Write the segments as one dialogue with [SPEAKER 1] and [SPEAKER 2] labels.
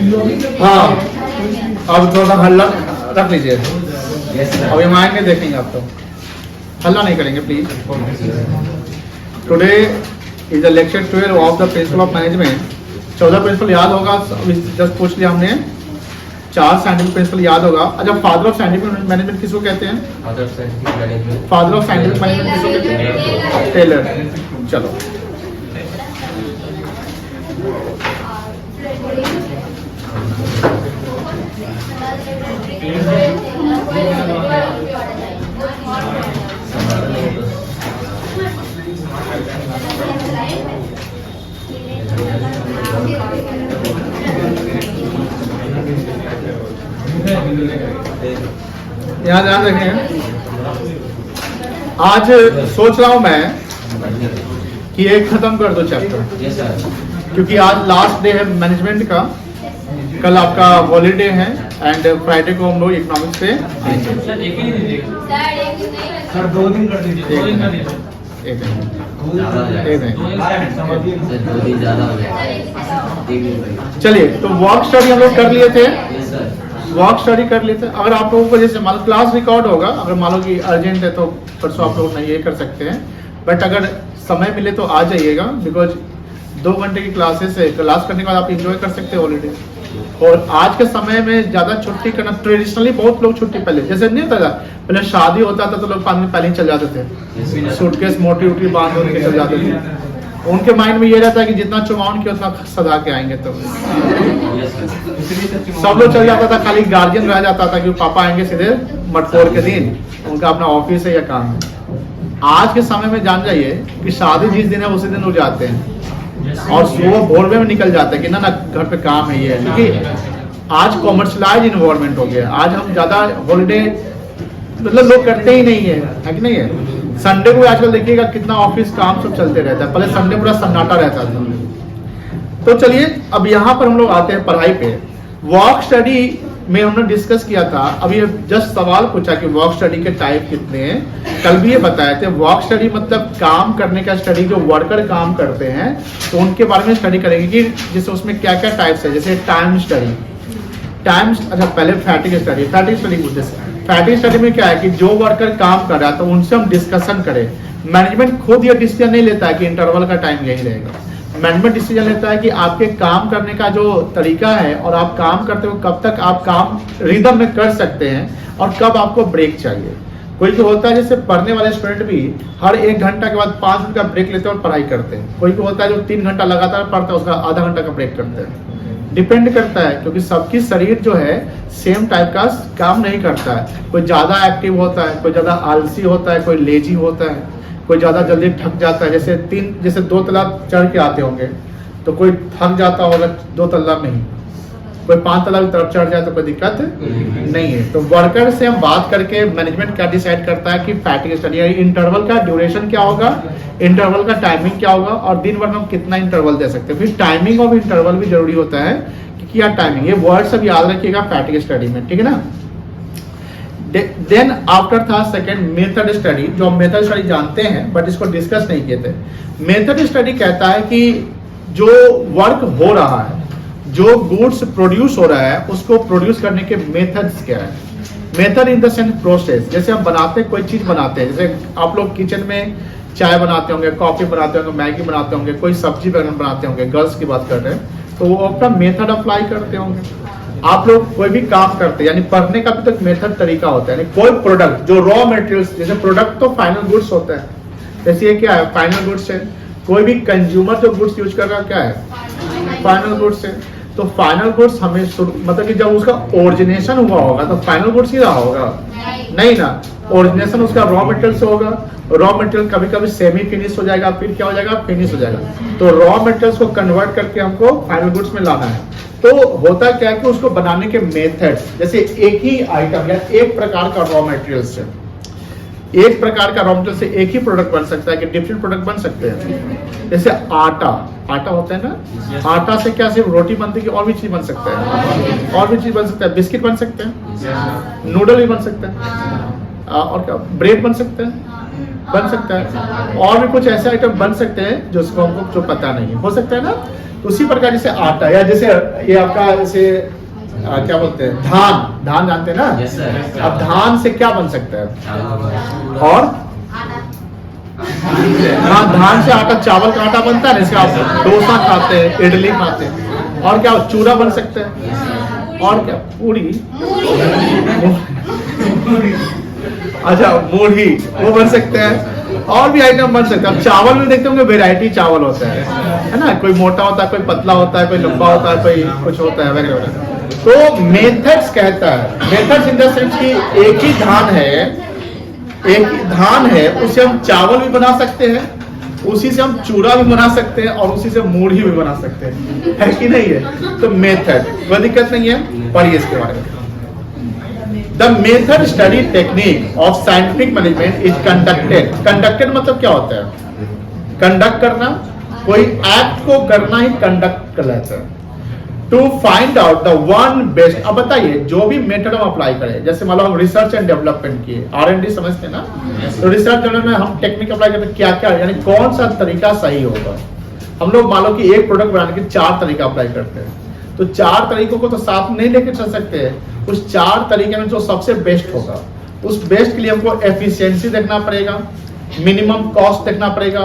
[SPEAKER 1] हाँ, अब थोड़ा सा हल्ला रख लीजिए। अब हम आएंगे देखेंगे आप तो हल्ला नहीं करेंगे please. Today is the lecture 12 of the principle of management. 14 principle याद होगा, जस्ट पूछ लिया हमने। 4 साइंटिफिक प्रिंसिपल याद होगा। अच्छा, फादर ऑफ साइंटिफिक मैनेजमेंट किसको कहते हैं? फादर ऑफ साइंटिफिक मैनेजमेंट किसको कहते हैं? टेलर। चलो यहाँ ध्यान रखें। आज सोच रहा हूं मैं कि एक खत्म कर दो चैप्टर, क्योंकि आज लास्ट डे है मैनेजमेंट का। कल आपका हॉलीडे है एंड फ्राइडे को हम लोग इकोनॉमिक्स पे आएंगे।
[SPEAKER 2] सर 2 दिन कर दीजिए।
[SPEAKER 1] एक चलिए, तो वर्क स्टडी हम लोग कर लिए थे। वर्क स्टडी कर लिए थे। अगर आप लोगों को जैसे मान लो क्लास रिकॉर्ड होगा, अगर मान लो कि अर्जेंट है तो परसों आप लोग नहीं ये कर सकते हैं, बट अगर समय मिले तो आ जाइएगा, बिकॉज 2 घंटे की क्लासेस है। क्लास करने के बाद आप इंजॉय कर सकते हैं हॉलीडे। और आज के समय में ज्यादा छुट्टी करना, ट्रेडिशनली बहुत लोग छुट्टी पहले जैसे नहीं होता था, पहले शादी होता था तो लोग 5 दिन पहले ही चल जाते थे, सूटकेस मोटी उठी बांध के चल जाते थे। उनके माइंड में ये रहता है कि जितना चुमाउन किया उतना सदा के आएंगे। तो सब लोग चल जाता था, खाली गार्जियन रह जाता था कि पापा आएंगे सीधे मटकोर के दिन, उनका अपना ऑफिस है या काम है। आज के समय में जान जाइए कि शादी जिस दिन है उसी दिन उठ जाते हैं और सुबह भोर में निकल जाते हैं कि ना घर पे काम है ये, क्योंकि आज कॉमर्शलाइज इन्वायरमेंट हो गया। आज हम ज्यादा हॉलीडे मतलब लोग करते ही नहीं है कि नहीं है। संडे को आजकल देखिएगा कितना ऑफिस काम सब चलते रहता है, पहले संडे पूरा सन्नाटा रहता था। तो चलिए अब यहाँ पर हम लोग आते हैं पढ़ाई पे। वर्क स्टडी में हमने डिस्कस किया था, अभी जस्ट सवाल पूछा कि वर्क स्टडी के टाइप कितने हैं। कल भी ये बताए थे, वर्क स्टडी मतलब काम करने का स्टडी, जो वर्कर काम करते हैं तो उनके बारे में स्टडी करेंगे कि जैसे उसमें क्या क्या टाइप्स है। जैसे टाइम स्टडी, अच्छा पहले फैटिग स्टडी। फैटिग स्टडी पूछते हैं, फैटिग स्टडी में क्या है कि जो वर्कर काम कर रहा है तो उनसे हम डिस्कशन करें। मैनेजमेंट खुद ये डिसीजन नहीं लेता है कि इंटरवल का टाइम यही रहेगा। मैनेजमेंट डिसीजन लेता है कि आपके काम करने का जो तरीका है और आप काम करते हो कब तक आप काम रिदम में कर सकते हैं और कब आपको ब्रेक चाहिए। कोई तो होता है जैसे पढ़ने वाले स्टूडेंट भी हर 1 घंटा के बाद 5 मिनट का ब्रेक लेते हैं और पढ़ाई करते हैं। कोई तो होता है जो 3 घंटा लगातार पढ़ता है, उसका आधा घंटा का ब्रेक करते हैं। डिपेंड करता है, क्योंकि सबकी शरीर जो है सेम टाइप का काम नहीं करता है। कोई ज्यादा एक्टिव होता है, कोई ज्यादा आलसी होता है, कोई लेजी होता है, कोई ज्यादा जल्दी थक जाता है। जैसे 2 तल्ला चढ़ के आते होंगे तो कोई थक जाता होगा 2 तल्ला में ही, कोई 5 तल्ला की तरफ चढ़ जाए तो कोई दिक्कत नहीं है। तो वर्कर से हम बात करके मैनेजमेंट क्या डिसाइड करता है कि फैटिग स्टडी, इंटरवल का ड्यूरेशन क्या होगा, इंटरवल का टाइमिंग क्या होगा और दिन भर में हम कितना इंटरवल दे सकते हैं। फिर टाइमिंग ऑफ इंटरवल भी जरूरी होता है कि क्या टाइमिंग, ये वर्ड सब याद रखिएगा फैटिग स्टडी में, ठीक है ना। देन आफ्टर था सेकंड मेथड स्टडी, जो हम मेथड स्टडी जानते हैं बट इसको डिस्कस नहीं किए थे। मेथड स्टडी कहता है कि जो वर्क हो रहा है, जो गुड्स प्रोड्यूस हो रहा है, उसको प्रोड्यूस करने के मेथड्स क्या है। Method in the sense process. जैसे हम बनाते हैं, कोई चीज बनाते हैं, जैसे आप लोग किचन में चाय बनाते होंगे, कॉफी बनाते होंगे, मैगी बनाते होंगे, कोई सब्जी बनाते होंगे, गर्ल्स की बात कर रहे हैं, तो वो अपना मेथड अप्लाई करते होंगे। आप लोग कोई भी काम करते हैं, यानी पढ़ने का भी तो मेथड तरीका होता है। यानी कोई प्रोडक्ट जो रॉ मटेरियल्स, जैसे प्रोडक्ट तो फाइनल गुड्स होता है, जैसे ये क्या है फाइनल गुड्स है। कोई भी कंज्यूमर जो गुड्स यूज कर रहा है क्या है फाइनल गुड्स है। तो फाइनल गुड्स हमें मतलब कि जब उसका ओरिजिनेशन हुआ होगा तो फाइनल गुड्स ही रहा होगा, नहीं ना। ओरिजिनेशन उसका रॉ मटेरियल से होगा। रॉ मटेरियल कभी कभी सेमी फिनिश हो जाएगा, फिर क्या हो जाएगा फिनिश हो जाएगा। तो रॉ मटेरियल्स को कन्वर्ट करके हमको फाइनल गुड्स में लाना है। तो होता क्या है कि उसको बनाने के मेथड, जैसे एक ही आइटम या एक प्रकार का रॉ मटेरियल से, एक प्रकार का रॉ मटेरियल से एक ही प्रोडक्ट बन सकता है कि डिफरेंट प्रोडक्ट बन सकते हैं। जैसे आटा होता है ना, आटा से क्या सिर्फ रोटी बनती है कि और भी चीज बन सकता है, और भी चीज बन सकता है। बिस्किट बन सकते हैं, नूडल भी बन सकते हैं, और क्या ब्रेड बन सकते हैं, बन सकता है। और भी कुछ ऐसे आइटम बन सकते हैं जिसको हमको जो पता नहीं है, हो सकता है ना। तो उसी प्रकार जैसे आटा या जैसे ये आपका जैसे क्या बोलते हैं धान जानते हैं ना।
[SPEAKER 3] Yes, sir.
[SPEAKER 1] अब धान से क्या बन सकता है? और हाँ, धान से आटा, चावल का आटा बनता है ना, इसका आप डोसा खाते हैं, इडली खाते हैं, और क्या चूरा बन सकता है, और क्या पूरी, अच्छा मूढ़ी वो बन सकते हैं, और भी आइटम बन सकते हैं। अब चावल में देखते होंगे वेराइटी चावल होता है ना, कोई मोटा होता है, कोई पतला होता है, कोई लंबा होता है, कोई कुछ होता है वगैरह वगैरह। तो मेथड्स कहता है, मेथड्स इन द सेंस कि एक ही धान है, उससे हम चावल भी बना सकते हैं, उसी से हम चूरा भी बना सकते हैं, और उसी से मूढ़ी भी बना सकते हैं, है कि नहीं है? तो मेथड कोई दिक्कत नहीं है, पढ़िए इसके बारे में। The method study technique of scientific management is conducted. Conducted मतलब क्या होता है? कंडक्ट करना, कोई एक्ट को करना ही कंडक्ट कहलाता है। To find out the one best। अब बताइए, जो भी मेथड हम अप्लाई करें, जैसे मान लो हम रिसर्च एंड डेवलपमेंट किए, R&D समझते हैं ना, तो रिसर्च डेवलपमेंट में हम टेक्निक अप्लाई करते हैं, क्या क्या, यानी कौन सा तरीका सही होगा। हम लोग मान लो कि एक प्रोडक्ट बनाने के 4 तरीका अप्लाई करते हैं, तो 4 तरीकों को तो साथ नहीं लेके चल सकते हैं। उस 4 तरीके में जो सबसे बेस्ट होगा, उस बेस्ट के लिए हमको एफिशिएंसी देखना पड़ेगा, मिनिमम कॉस्ट देखना पड़ेगा,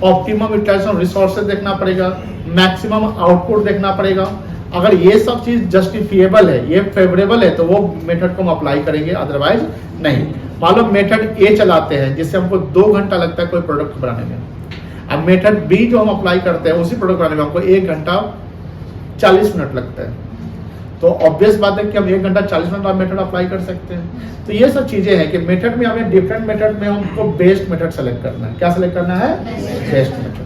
[SPEAKER 1] ऑप्टिमम यूटिलाइजेशन रिसोर्सेज देखना पड़ेगा, मैक्सिमम आउटपुट देखना पड़ेगा। अगर ये सब चीज जस्टिफिएबल है, ये फेवरेबल है, तो वो मेथड को हम अप्लाई करेंगे, अदरवाइज नहीं। मान लो मेथड ए चलाते हैं, जिससे हमको 2 घंटा लगता है कोई प्रोडक्ट बनाने में। अब मेथड बी जो हम अप्लाई करते हैं, उसी प्रोडक्ट बनाने में हमको 1 घंटा 40 मिनट लगता है। तो ऑब्वियस बात है कि हम 1 घंटा 40 मिनट बाद मेथड अप्लाई कर सकते हैं। तो ये सब चीजें हैं कि मेथड में हमें डिफरेंट मेथड में हमको बेस्ट मेथड सेलेक्ट करना है। क्या सेलेक्ट करना है? Best method.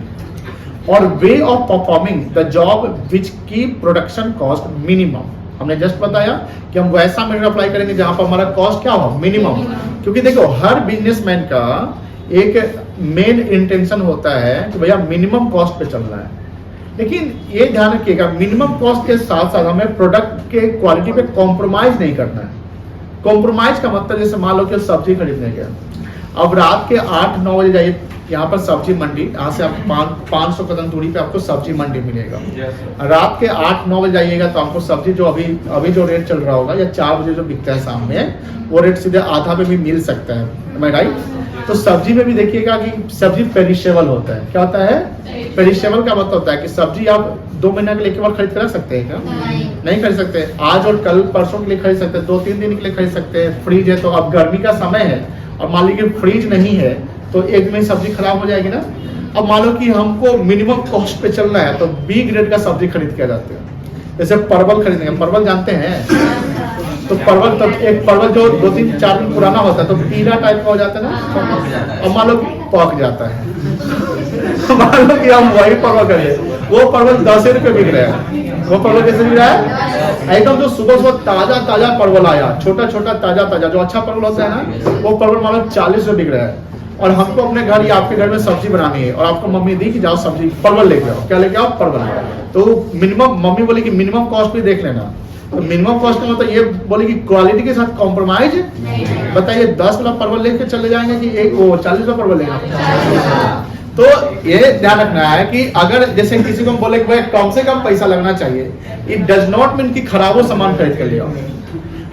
[SPEAKER 1] और way of performing the job which की प्रोडक्शन कॉस्ट मिनिमम। हमने जस्ट बताया कि हम वैसा मेथड अप्लाई करेंगे जहां पर हमारा कॉस्ट क्या हो, मिनिमम। क्योंकि देखो, हर बिजनेसमैन का एक मेन इंटेंशन होता है कि भैया मिनिमम कॉस्ट पे चलना है। लेकिन ये ध्यान रखिएगा, मिनिमम कॉस्ट के साथ साथ हमें प्रोडक्ट के क्वालिटी पे कॉम्प्रोमाइज नहीं करना है। कॉम्प्रोमाइज का मतलब जैसे मान लो कि सब्जी खरीदने गया, अब रात के 8-9 बजे जाइए, यहाँ पर सब्जी मंडी, यहाँ से आपको 500 कदम दूरी पे आपको सब्जी मंडी मिलेगा। रात के 8-9 बजे जाइएगा तो आपको सब्जी जो अभी जो रेट चल रहा होगा, या 4 बजे जो बिकता है शाम में, वो रेट सीधे आधा पे भी मिल सकता है। Am I right? तो सब्जी में भी देखिएगा कि सब्जी पेरिशेबल होता है। क्या होता है? पेरिशेबल का मतलब होता है कि सब्जी आप 2 महीने के लिए एक बार खरीद कर रख सकते हैं क्या? नहीं खरीद सकते। आज और कल परसों के लिए खरीद सकते हैं, 2-3 दिन के लिए खरीद सकते हैं। फ्रीज है तो अब गर्मी का समय है और मान लीजिए फ्रीज नहीं है तो एक में सब्जी खराब हो जाएगी ना। अब मान लो कि हमको मिनिमम कॉस्ट पे चलना है, तो बी ग्रेड का सब्जी खरीद के जाते हैं। जैसे परवल खरीदेंगे, परवल जानते हैं, तो परवल, तो एक परवल जो 2-3-4 दिन पुराना होता है तो पीला टाइप का हो जाता है ना, और मान लो पक जाता है। मान लो कि हम वही परवल करें, वो परवल 10 रुपए बिक रहा है। वो परवल कैसे बिक रहा है? एकदम जो सुबह ताजा परवल आया, छोटा ताजा जो अच्छा परवल होता है ना, वो परवल मान लो 40 रुपए बिक रहा है। और हमको अपने घर या आपके घर में सब्जी बनानी है, और आपको मम्मी दी कि जाओ सब्जी परवल लेके आओ। क्या लेके आओ? परवल। तो मिनिमम, मम्मी बोली कि मिनिमम कॉस्ट भी देख लेना। तो मिनिमम कॉस्ट का मतलब ये बोले कि क्वालिटी के साथ कॉम्प्रोमाइज। बताइए 10 वाला परवल लेके चले जाएंगे कि एक वो 40 वाला परवल लेगा? तो ये ध्यान रखना है कि अगर जैसे किसी को बोले कि भाई कम से कम पैसा लगना चाहिए, इट डज नॉट मीन कि खराब सामान खरीद कर ले आओ।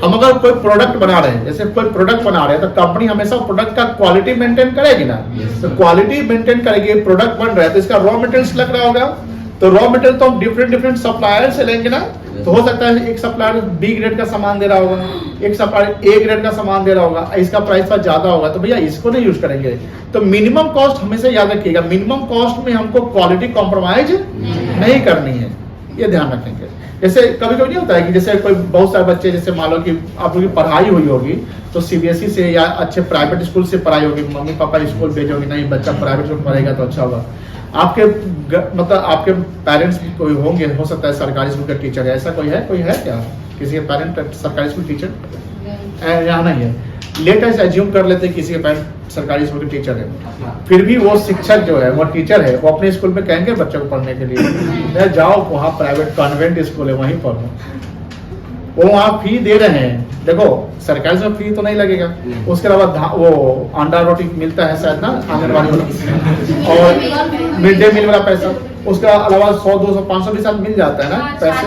[SPEAKER 1] हम अगर कोई प्रोडक्ट बना रहे हैं, जैसे कोई प्रोडक्ट बना रहे हैं, तो कंपनी हमेशा प्रोडक्ट का क्वालिटी मेंटेन करेगी ना। तो क्वालिटी मेंटेन करेगी, प्रोडक्ट बन रहा है तो इसका रॉ मटेरियल्स लग रहा होगा, तो रॉ मटेरियल तो हम डिफरेंट सप्लायर से लेंगे ना। तो हो सकता है एक सप्लायर बी ग्रेड का सामान दे रहा होगा, एक सप्लायर ए ग्रेड का सामान दे रहा होगा, इसका प्राइस पर ज्यादा होगा, तो भैया इसको नहीं यूज करेंगे। तो मिनिमम कॉस्ट हमेशा याद रखिएगा, मिनिमम कॉस्ट में हमको क्वालिटी कॉम्प्रोमाइज नहीं करनी है, ये ध्यान रखेंगे। जैसे कभी कभी नहीं होता है कि जैसे कोई बहुत सारे बच्चे, जैसे मान लो कि आप लोगों की पढ़ाई हुई होगी तो सीबीएसई से या अच्छे प्राइवेट स्कूल से पढ़ाई होगी, मम्मी पापा स्कूल भेजोगे, नहीं बच्चा प्राइवेट स्कूल पढ़ेगा तो अच्छा होगा। आपके मतलब आपके पेरेंट्स भी कोई होंगे, हो सकता है सरकारी स्कूल का टीचर है, ऐसा कोई है क्या? किसी के पेरेंट सरकारी स्कूल टीचर यहाँ नहीं है, लेटेस्ट एज्यूम कर लेते किसी के पेरेंट सरकारी स्कूल के टीचर है, फिर भी वो शिक्षक जो है, वो टीचर है, वो अपने स्कूल में कहेंगे बच्चों को पढ़ने के लिए जाओ वहाँ प्राइवेट कॉन्वेंट स्कूल है वहीं पढ़ो। वो वहाँ फी दे रहे हैं। देखो सरकारी से फी तो नहीं लगेगा, उसके अलावा वो अंडा रोटी मिलता है शायद ना आंगनबाड़ी वाला, और मिड डे मील वाला पैसा, उसके अलावा 100 200 500 के साथ मिल जाता है ना पैसे,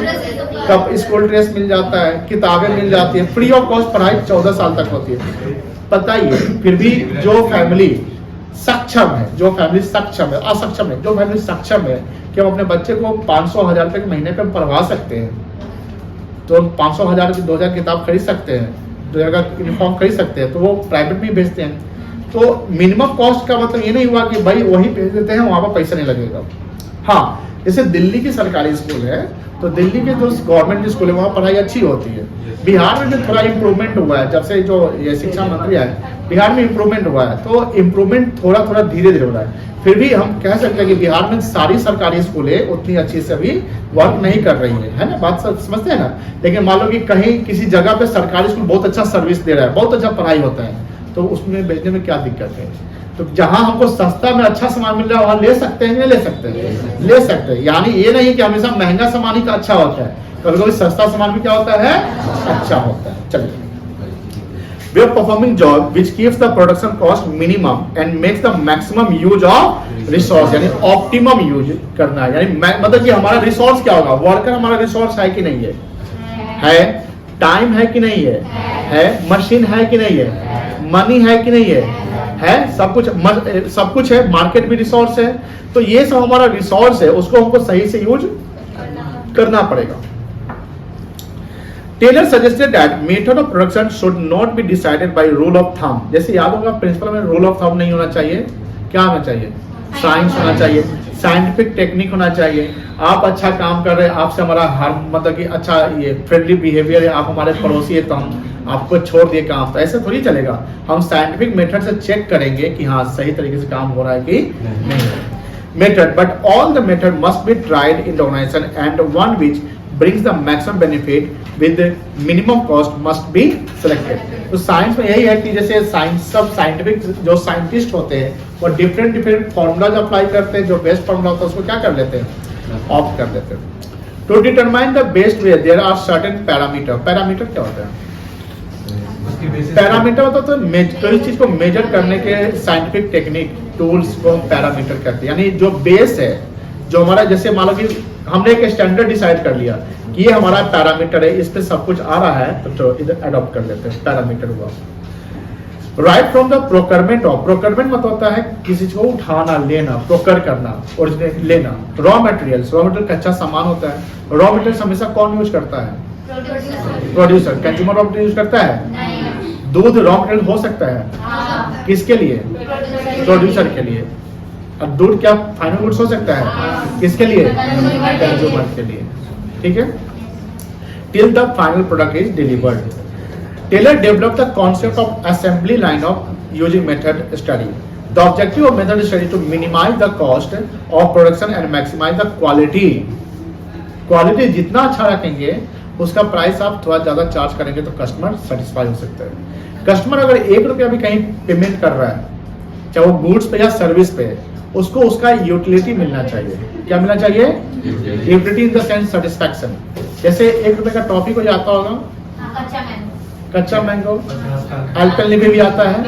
[SPEAKER 1] कब स्कूल ड्रेस मिल जाता है, किताबें मिल जाती है, फ्री ऑफ कॉस्ट पढ़ाई 14 साल तक होती है। पता ही है, फिर भी जो फैमिली सक्षम है, जो फैमिली सक्षम है, असक्षम है, जो फैमिली सक्षम है कि हम अपने बच्चे को 500-1000 रुपए के महीने पे हम पढ़वा सकते हैं, तो 500-1000 की 2000 किताब खरीद सकते हैं, 2000 का यूनिफॉर्म खरीद सकते हैं, तो वो प्राइवेट में ही भेजते हैं। तो मिनिमम कॉस्ट का मतलब ये नहीं हुआ कि भाई वही भेज देते हैं, वहां पर पैसा नहीं लगेगा। हाँ, जैसे दिल्ली की सरकारी स्कूल है, तो दिल्ली के जो गवर्नमेंट स्कूल है वहाँ पढ़ाई अच्छी होती है। बिहार में भी थोड़ा इम्प्रूवमेंट हुआ है, जब से जो ये शिक्षा मंत्री आए, बिहार में इम्प्रूवमेंट हुआ है, तो इम्प्रूवमेंट थोड़ा थोड़ा धीरे धीरे हो रहा है। फिर भी हम कह सकते हैं कि बिहार में सारी सरकारी स्कूलें उतनी अच्छी से अभी वर्क नहीं कर रही है ना, बात समझते हैं ना। लेकिन मान लो कि कहीं किसी जगह पे सरकारी स्कूल बहुत अच्छा सर्विस दे रहा है, बहुत अच्छा पढ़ाई होता है, तो उसमें भेजने में क्या दिक्कत है। तो जहां हमको सस्ता में अच्छा सामान मिल रहा है वहां ले सकते हैं, नहीं ले सकते हैं, ले सकते हैं। यानी ये नहीं कि हमेशा महंगा सामान ही का अच्छा होता है, कभी कभी सस्ता सामान भी क्या होता है, अच्छा होता है। चलिए, we are performing job which keeps the production cost minimum and makes the maximum use of resource, यानी optimum use करना है। यानी मतलब कि हमारा रिसोर्स क्या होगा, वर्कर हमारा रिसोर्स है कि नहीं है, टाइम है कि नहीं है, मशीन है कि नहीं है, मनी है कि नहीं है, सब कुछ है, मार्केट भी रिसोर्स है। तो ये सब हमारा रिसोर्स है, उसको हमको सही से यूज करना पड़ेगा। Taylor suggested that method of production should not be decided by rule of thumb. जैसे याद होगा प्रिंसिपल में रूल ऑफ थंब नहीं होना चाहिए, क्या होना चाहिए, साइंस होना चाहिए, साइंटिफिक टेक्निक होना चाहिए। आप अच्छा काम कर रहे हैं, आपसे हमारा हर मतलब कि अच्छा ये फ्रेंडली बिहेवियर है, आप हमारे पड़ोसी है तो हम आपको छोड़ दिए काम, तो ऐसे थोड़ी चलेगा। हम साइंटिफिक मेथड से चेक करेंगे कि हाँ सही तरीके से काम हो रहा है कि नहीं। Method, but all the method must be tried in the organisation and one which brings the maximum benefit with the minimum cost must be selected। तो साइंस में यही है कि जैसे साइंस सब साइंटिफिक जो साइंटिस्ट होते हैं वो डिफरेंट फॉर्मूलाज अप्लाई करते हैं, जो बेस्ट फॉर्मूला होता है उसको क्या कर लेते हैं, ऑप्ट कर लेते हैं। To determine the best way there are certain parameter. Parameter क्या होता है, पैरामीटर होता है तो इस चीज को मेजर करने के साइंटिफिक टेक्निक टूल्स को पैरामीटर कहते हैं। यानी जो बेस है, जो हमारा जैसे मान लो कि हमने एक स्टैंडर्ड डिसाइड कर लिया कि ये हमारा पैरामीटर है, इस पे सब कुछ आ रहा है, तो इधर अडॉप्ट कर लेते हैं, पैरामीटर हुआ। Right from the procurement of, procurement मतलब होता है किसी चीज को उठाना, लेना, प्रोक्योर करना, ओरिजिनेट लेना। रॉ मटेरियल्स, रॉ मटेरियल कच्चा सामान होता है। रॉ मटेरियल हमेशा कौन यूज करता है, producer. Consumer raw material use करता है। दूध रॉ मटेरियल हो सकता है, किसके लिए, प्रोड्यूसर के लिए। अब दूध क्या फाइनल गुड्स हो सकता है, किसके लिए, कंज्यूमर के लिए। ठीक है, till the final product is delivered. Taylor develop the concept of assembly line of using method study. The objective of method study to minimise the cost of production and maximise the quality. Quality जितना अच्छा रखेंगे उसका price आप थोड़ा ज्यादा charge करेंगे तो customer satisfy हो सकता है। कस्टमर अगर 1 रुपया भी कहीं पेमेंट कर रहा है, चाहे वो गुड्स पे या सर्विस पे, उसको उसका यूटिलिटी मिलना चाहिए। क्या मिलना चाहिए, utility in the sense satisfaction. जैसे 1 रुपए का टॉफी को आता होगा, कच्चा मैंगो, एल्पेनलिबे भी आता है।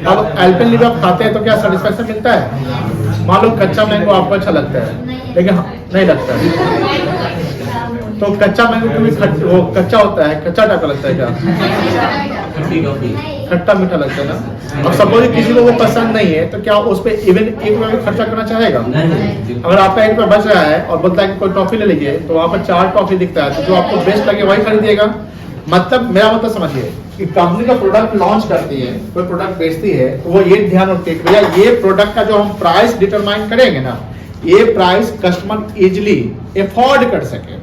[SPEAKER 1] अब एल्पेनलिबे आप खाते हैं तो क्या सेटिस्फैक्शन मिलता है, मान लो कच्चा मैंगो आपको अच्छा लगता है लेकिन नहीं लगता है, तो कच्चा मैंगो क्योंकि वो कच्चा होता है, कच्चा टाइप का लगता है, क्या खट्टा मीठा लगता है ना। और सपोज किसी को वो पसंद नहीं है तो क्या उस पर इवन 1 रुपया भी खर्चा करना चाहेगा। अगर आपका 1 रुपया बच रहा है और बोलता है कि कोई टॉफी ले लीजिए, तो वहाँ पर 4 टॉफी दिखता है, तो जो आपको बेस्ट लगे वही खरीदिएगा। मतलब मेरा मतलब समझिए कि कंपनी का प्रोडक्ट लॉन्च करती है, कोई प्रोडक्ट बेचती है, तो वो ये ध्यान रखती है कि भैया ये प्रोडक्ट का जो हम प्राइस डिटरमाइन करेंगे ना, ये प्राइस कस्टमर इजिली अफोर्ड कर सके।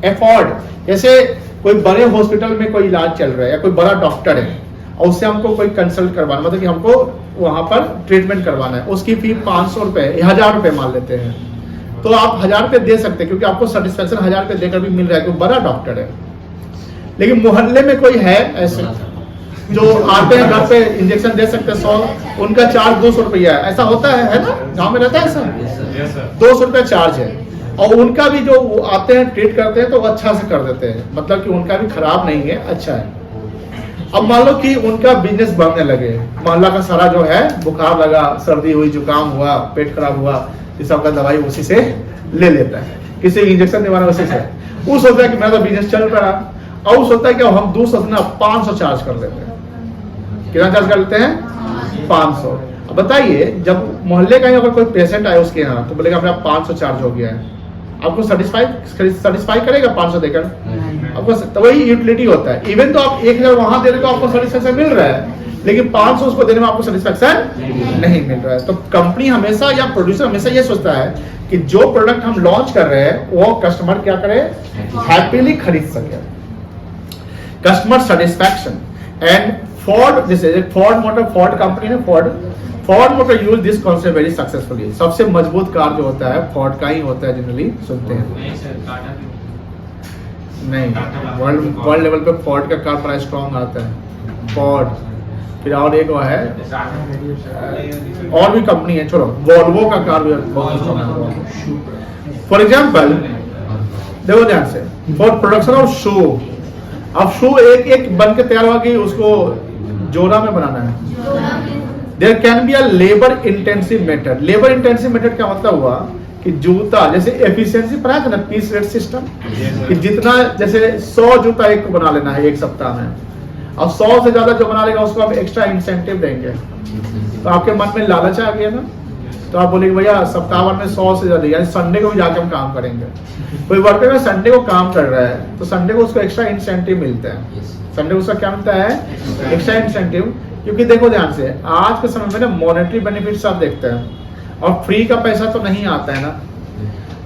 [SPEAKER 1] अफोर्ड, जैसे कोई बड़े हॉस्पिटल में कोई इलाज चल रहा है या कोई बड़ा डॉक्टर है और उससे हमको कोई कंसल्ट करवाना, मतलब कि हमको वहां पर ट्रीटमेंट करवाना है, उसकी फी 500 रुपए, 1000 रुपए मान लेते हैं, तो आप 1000 रुपए दे सकते हैं क्योंकि आपको सेटिस्फेक्शन 1000 रुपए देकर भी मिल रहा है, कोई बड़ा डॉक्टर है। लेकिन मोहल्ले में कोई है ऐसे जो आते हैं घर पे इंजेक्शन दे सकते हैं 100, उनका चार्ज 200 रुपया है, ऐसा होता है ना, गाँव में रहता है ऐसा, 200 रुपया चार्ज है। और उनका भी जो वो आते हैं ट्रीट करते हैं तो वो अच्छा से कर देते हैं, मतलब कि उनका भी खराब नहीं है, अच्छा है। अब मान लो कि उनका बिजनेस बढ़ने लगे, मोहल्ला का सारा जो है बुखार लगा, सर्दी हुई, जुकाम हुआ, पेट खराब हुआ, इस सब का दवाई उसी से ले लेता है, किसी इंजेक्शन दिलवाना उसी से। वो सोचता है कि मेरा तो बिजनेस चल रहा, और वो सोचता है कि हम दूसरा ना 500 चार्ज कर लेते हैं। कितना चार्ज कर लेते हैं? 500। अब बताइए, जब मोहल्ले का अगर कोई पेशेंट आए उसके यहाँ तो बोलेगा मेरा 500 चार्ज हो गया है, आपको सेटिस्फाई करेगा 500 देकर? आपको तो वही यूटिलिटी होता है। इवन तो आप 1000 वहां दे रहे तो आपको सेटिस्फेक्शन मिल रहा है, लेकिन 500 उसको देने में आपको सेटिस्फेक्शन नहीं मिल रहा है। तो कंपनी हमेशा या प्रोड्यूसर हमेशा ये सोचता है कि जो प्रोडक्ट हम लॉन्च कर रहे हैं वो कस्टमर क्या करे, हैप्पीली खरीद सके। कस्टमर सेटिस्फैक्शन एंड फोर्ड, जैसे फोर्ड मोटर, फोर्ड कंपनी ने Ford motor use this concept very successfully. सबसे मजबूत कार जो होता है फोर्ड का ही होता है, जनरली सुनते हैं। नहीं, वर्ल्ड लेवल पे फोर्ड का कार बड़ा स्ट्रॉन्ग आता है, फोर्ड। फिर और एक वो है, और भी कंपनी है, छोड़ो, वोल्वो का कार भी बहुत स्ट्रॉन्ग है। फॉर एग्जाम्पल देखो ध्यान से, फॉर प्रोडक्शन ऑफ शू, अब शू एक एक बन के तैयार हुआ कि उसको जोड़ा में बनाना है। There can be a labour intensive method. Labour intensive method का मतलब हुआ कि जूता, जैसे एफिशिएंसी पढ़ा था ना, पीस रेट सिस्टम, कि जितना जैसे 100 जूता एक को बना लेना है एक सप्ताह में, अब 100 से ज्यादा जो बना लेगा उसको हम एक्स्ट्रा इंसेंटिव देंगे। तो आपके मन में लालच आ गया ना, तो आप बोलेंगे भैया सप्ताह भर में 100 से ज्यादा, यानी संडे को भी जाके हम काम करेंगे। कोई वर्कर में संडे को काम कर रहा है तो संडे को उसको एक्स्ट्रा इंसेंटिव मिलता है। संडे को उसका क्या मिलता है? Extra incentive. क्योंकि देखो ध्यान से, आज के समय में ना मॉनेटरी बेनिफिट्स आप देखते हैं, और फ्री का पैसा तो नहीं आता है ना।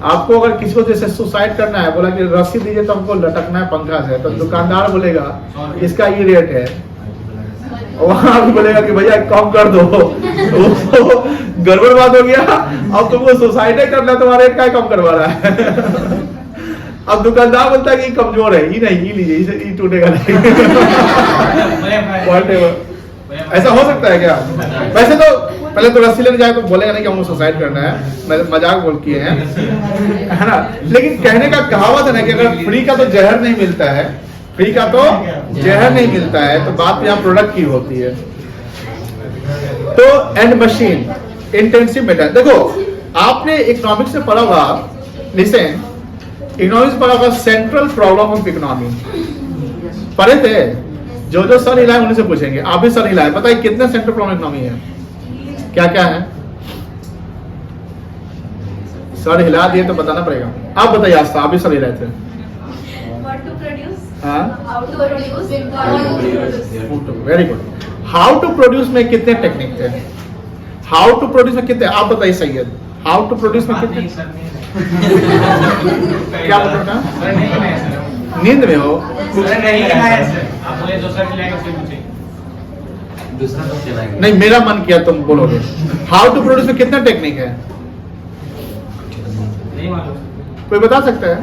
[SPEAKER 1] आपको अगर किसी को जैसे सुसाइड करना है, बोला कि रस्सी दीजिए तो हमको लटकना है पंखा से, तो दुकानदार बोलेगा इसका ये रेट है, वहां भी बोलेगा कि भैया कम कर दो, तो गड़बड़ बात हो गया। अब तुमको सुसाइड करना, तुम्हारा रेट क्या कम करवा रहा है? अब दुकानदार बोलता है कि कमजोर है, ये नहीं, ये लीजिए, ये टूटेगा नहीं। ऐसा हो सकता है क्या? वैसे तो पहले तो रस्सी लेने जाए तो बोलेगा नहीं कि हमको सुसाइड करना है, मजाक बोल किए हैं, है ना। लेकिन कहने का कहावत है ना कि अगर फ्री का तो जहर नहीं मिलता है, फ्री का तो जहर नहीं मिलता है, तो बात यहाँ प्रोडक्ट की होती है। तो एंड मशीन इंटेंसिव मेथड, देखो आपने इकोनॉमिक्स में पढ़ा होगा, लिसन, इकोनॉमिक्स पढ़ा होगा सेंट्रल प्रॉब्लम ऑफ इकोनॉमी पढ़े थे। जो सर हिलाए उन्हीं से पूछेंगे, आप भी सर हिलाए, बताइए कितने सेंट्रल प्रॉब्लम इकोनॉमी है, क्या क्या है? सर हिला दिए तो बताना पड़ेगा। आप बताइए, आज आप भी सर हिलाए थे। Very good. How to produce में कितने टेक्निक थे? हाउ टू प्रोड्यूस में कितने, आप बताइए सैयद, हाउ टू प्रोड्यूस में कितने? क्या बताना? नींद में हो? नहीं, मेरा मन किया तुम बोलोगे। हाउ टू प्रोड्यूस में कितना टेक्निक है? कोई बता सकता है?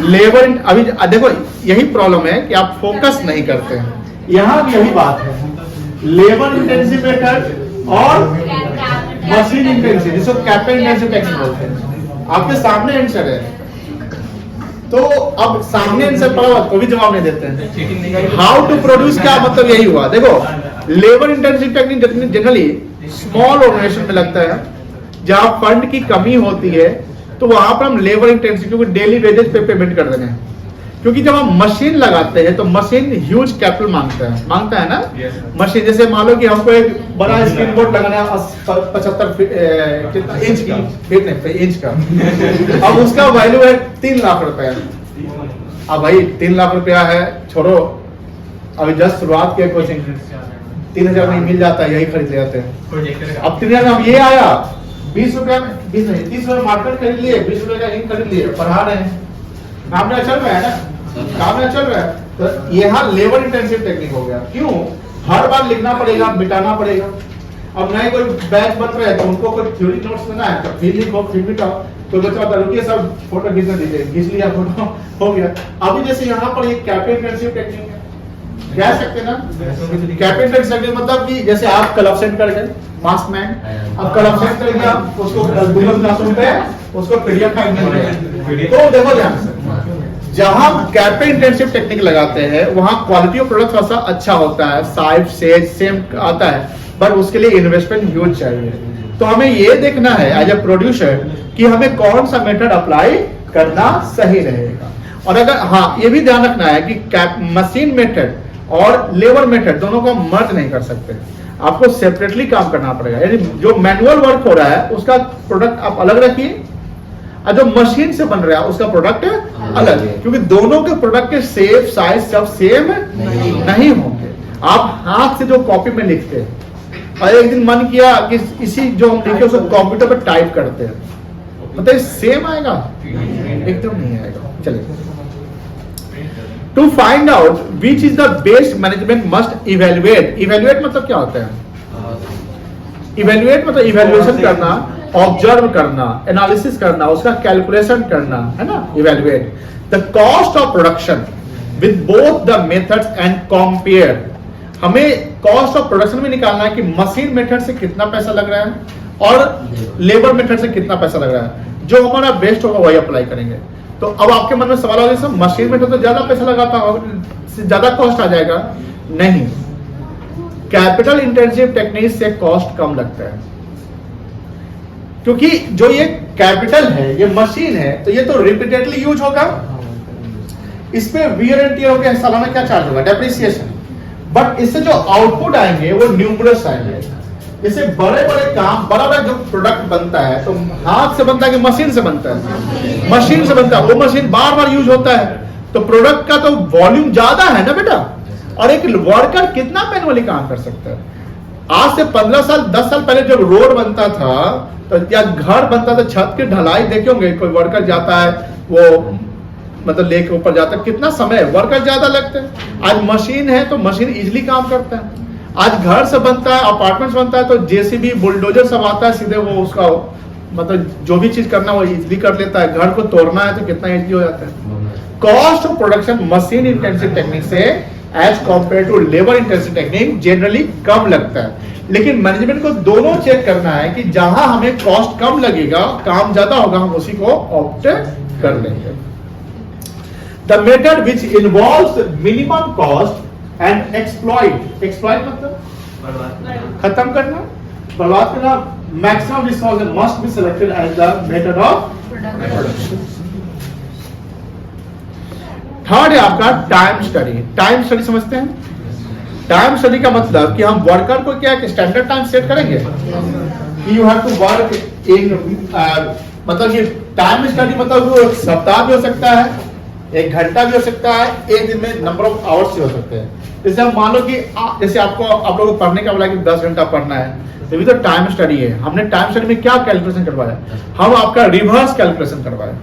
[SPEAKER 1] लेबर, अभी देखो यही प्रॉब्लम है कि आप फोकस नहीं करते हैं। यहाँ भी यही बात है, लेबर इंटेंसिव मेथड और मशीन इंटेंसिव, जिसको कैपिटल इंटेंसिव टेक्निक बोलते हैं। आपके सामने आंसर है, तो अब सामने आंसर पड़ा हुआ कोई भी जवाब नहीं देते हैं। हाउ टू प्रोड्यूस का मतलब यही हुआ। देखो labour intensive technique generally small organisation में लगता है, जहां फंड की कमी होती है, तो वहां पर हम लेबर इंटेंसिव, क्योंकि डेली वेजेस पे पेमेंट कर देंगे। क्योंकि जब हम मशीन लगाते हैं तो मशीन ह्यूज कैपिटल मांगता है ना। मशीन जैसे मान लो कि हमको एक बड़ा स्क्रीन बोर्ड लगाना है 75 इंच का, फीट नहीं इंच का, अब उसका वैल्यू है 3 लाख रुपए। अब भाई 3 लाख रुपया है, छोड़ो, अभी जस्ट शुरुआत के कोचिंग 3000 में मिल जाता है, यही खरीद ले जाते हैं। अब 3000 में ये आया, 20 रुपया में, 20 नहीं 30 रुपये मार्केट खरीद लिए, 20 रुपये का इंक खरीद लिए, पढ़ा रहे हैं, काम चल रहा है ना, काम चल रहा है। तो यहाँ लेबर इंटेंसिव टेक्निक हो गया। क्यों? हर बार लिखना पड़ेगा, मिटाना पड़ेगा। अब नए कोई बैच बन रहे हैं तो उनको कोई थ्योरी नोट्स देना है, तो फिर लिखो, फिर मिटाओ। तो बच्चा बता रुकिए सब फोटो खींचने दीजिए, खींच लिया फोटो, हो गया। अभी जैसे यहाँ पर एक कैपिटल इंटेंसिव टेक्निक है, कह सकते ना। कैपिटल इंटेंसिव मतलब कि जैसे आप क्लब सेट कर गए मास्क मैन, अब क्लब सेट कर गया उसको गूगल क्लासरूम पे उसको पीडीएफ फाइल मिल गई। तो देखो ध्यान से, जहां कैपिटल इंटेंसिव टेक्निक लगाते हैं वहां क्वालिटी ऑफ प्रोडक्ट थोड़ा सा अच्छा होता है, साइज सेज सेम आता है, पर उसके लिए इन्वेस्टमेंट ह्यूज चाहिए। तो हमें ये देखना है एज ए प्रोड्यूसर कि हमें कौन सा मेथड अप्लाई करना सही रहेगा। और अगर हाँ ये भी ध्यान रखना है कि मशीन मेथड और लेबर मेथड दोनों को मर्ज नहीं कर सकते, आपको सेपरेटली काम करना पड़ेगा। यानी जो मैनुअल वर्क हो रहा है उसका प्रोडक्ट आप अलग रखिए और जो मशीन से बन रहा है उसका प्रोडक्ट अलग है, क्योंकि दोनों के प्रोडक्ट के शेप साइज सब सेम नहीं होंगे। आप हाथ से जो कॉपी में लिखते हैं और एक दिन मन किया कि इसी जो हम लिखे उसको कंप्यूटर पर टाइप करते हैं, मतलब सेम आएगा? एकदम नहीं आएगा। चलिए, to find out which is the best management must evaluate. Evaluate मतलब क्या होता है? इवेल्युएट मतलब इवेल्युएशन करना, ऑब्जर्व करना, एनालिसिस करना, उसका कैलकुलेशन करना, है ना। Evaluate the cost of production with both the methods and compare. हमें कॉस्ट ऑफ प्रोडक्शन में निकालना है कि मशीन मेथड से कितना पैसा लग रहा है और लेबर मेथड से कितना पैसा लग रहा है। जो हमारा बेस्ट होगा वही अप्लाई करेंगे। तो अब आपके मन में सवाल होगा सर मशीन मेथड तो ज्यादा पैसा लगाता होगा, ज्यादा कॉस्ट आ जाएगा। नहीं, कैपिटल इंटेंसिव टेक्निक से कॉस्ट कम लगता है, क्योंकि जो ये कैपिटल है, ये मशीन है, तो ये तो रिपीटेडली यूज होगा, इस पे वियर एंड टियर होगा, सालाना क्या चार्ज होगा? डेप्रिसिएशन। बट इससे जो आउटपुट आएंगे वो न्यूमरस आएंगे। इससे बड़े बड़े काम, बड़ा बड़ा जो प्रोडक्ट बनता है तो हाथ से बनता है कि मशीन से बनता है? मशीन से बनता है। वो मशीन बार बार यूज होता है, तो प्रोडक्ट का तो वॉल्यूम ज्यादा है ना बेटा। और एक वर्कर कितना मैनुअली काम कर सकता है? आज से 15 साल 10 साल पहले जब रोड बनता था तो या घर बनता था, छत की ढलाई देखे होंगे, कोई वर्कर जाता है वो मतलब लेके ऊपर जाता है, कितना समय वर्कर ज्यादा लगता है। आज मशीन है तो मशीन इजिली काम करता है। आज घर से बनता है, अपार्टमेंट बनता है तो जेसीबी बुलडोजर सब आता है, सीधे वो उसका मतलब जो भी चीज करना वो इजिली कर लेता है। घर को तोड़ना है तो कितना इजिली हो जाता है। Cost of production machine intensive technique से as compare to labour intensive technique generally कम लगता है। लेकिन मैनेजमेंट को दोनों चेक करना है कि जहां हमें कॉस्ट कम लगेगा, काम ज्यादा होगा, हम उसी को ऑप्ट कर लेंगे। The method which involves minimum cost and exploit. Exploit मतलब खत्म करना, बर्बाद करना। Maximum resource must be selected as the method of production. Third है आपका टाइम स्टडी। टाइम स्टडी समझते हैं? टाइम स्टडी का मतलब कि हम वर्कर को क्या स्टैंडर्ड टाइम सेट करेंगे, you have to work in मतलब कि टाइम स्टडी मतलब वो सप्ताह भी हो सकता है, 1 घंटा भी हो सकता है, एक दिन में नंबर ऑफ आवर्स भी हो सकते हैं। जैसे हम मान लो कि जैसे आप लोगों को पढ़ने का बोला कि 10 घंटा पढ़ना है, तो भी तो टाइम स्टडी है। हमने टाइम स्टडी में क्या कैलकुलेशन करवाया? हम आपका रिवर्स कैलकुलेशन करवाया।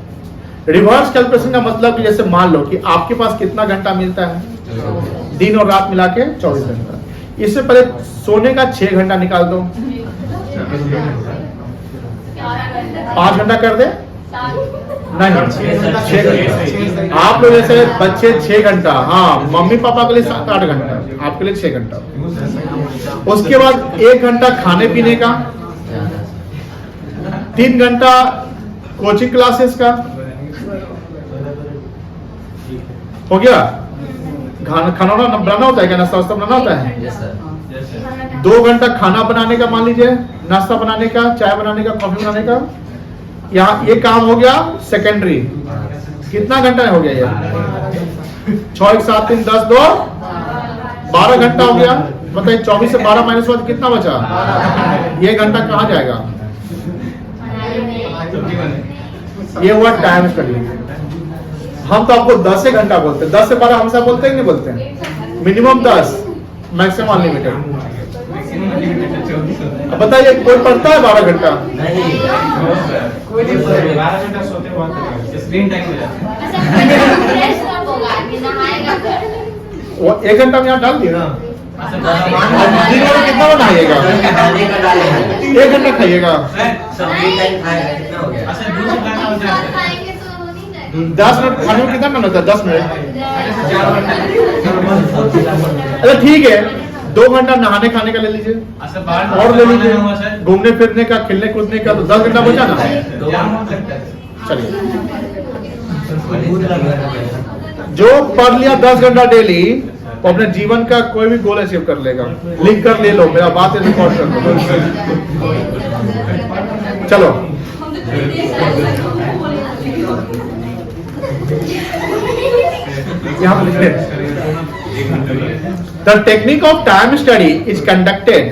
[SPEAKER 1] रिवर्स कैलकुलेशन का मतलब कि जैसे मान लो कि आपके पास कितना घंटा मिलता है, दिन और रात मिला के 24 घंटा। इससे पहले सोने का 6 घंटा निकाल दो, 5 घंटा कर दे नहीं, 6 आप लोग जैसे बच्चे 6 घंटा, हाँ मम्मी पापा के लिए 7-8 घंटा, आपके लिए 6 घंटा। उसके बाद 1 घंटा खाने पीने का, 3 घंटा कोचिंग क्लासेस का, हो गया। खाना बनाना होता है क्या? नाश्ता वास्ता बनाना होता है। 2 घंटा खाना बनाने का, मान लीजिए नाश्ता बनाने का, चाय बनाने का, कॉफी बनाने का, यहाँ ये काम हो गया सेकेंडरी। कितना घंटा हो गया ये? 6 1 7 3 10 2 12 घंटा हो गया। मतलब 24 से 12 माइनस हुआ तो कितना बचा? ये घंटा कहाँ जाएगा? ये हुआ टाइम स्टडी। हम तो आपको 10 घंटा बोलते हैं, 10 से 12 हम सब बोलते हैं कि नहीं बोलते हैं? Minimum 10, maximum unlimited. अब बताइए कोई पढ़ता है 12 घंटा?
[SPEAKER 3] नहीं, कोई नहीं। 12 घंटा सोते वक्त स्क्रीन टाइम हो जाता है।
[SPEAKER 1] वो 1 घंटा में यहाँ डाल दिए ना। दिन में कितना बनाइएगा? 1 घंटा खाइएगा।
[SPEAKER 3] सब्जी टाइम खाएगा, कितना हो गया? अच्छा, 2 घंटा हो जाता है।
[SPEAKER 1] 10 मिनट खाने में कितना मिनट होता है? 10 मिनट। अच्छा ठीक है, 2 घंटा नहाने खाने का ले लीजिए और ले लीजिए, घूमने फिरने का, खेलने कूदने का, तो 10 घंटा बचा ना। चलिए, जो पढ़ लिया 10 घंटा डेली, वो अपने जीवन का कोई भी गोल अचीव कर लेगा। लिख कर ले लो, मेरा बात है, रिकॉर्ड कर लो। चलो, यहाँ पर लिखते हैं, The technique of time study is conducted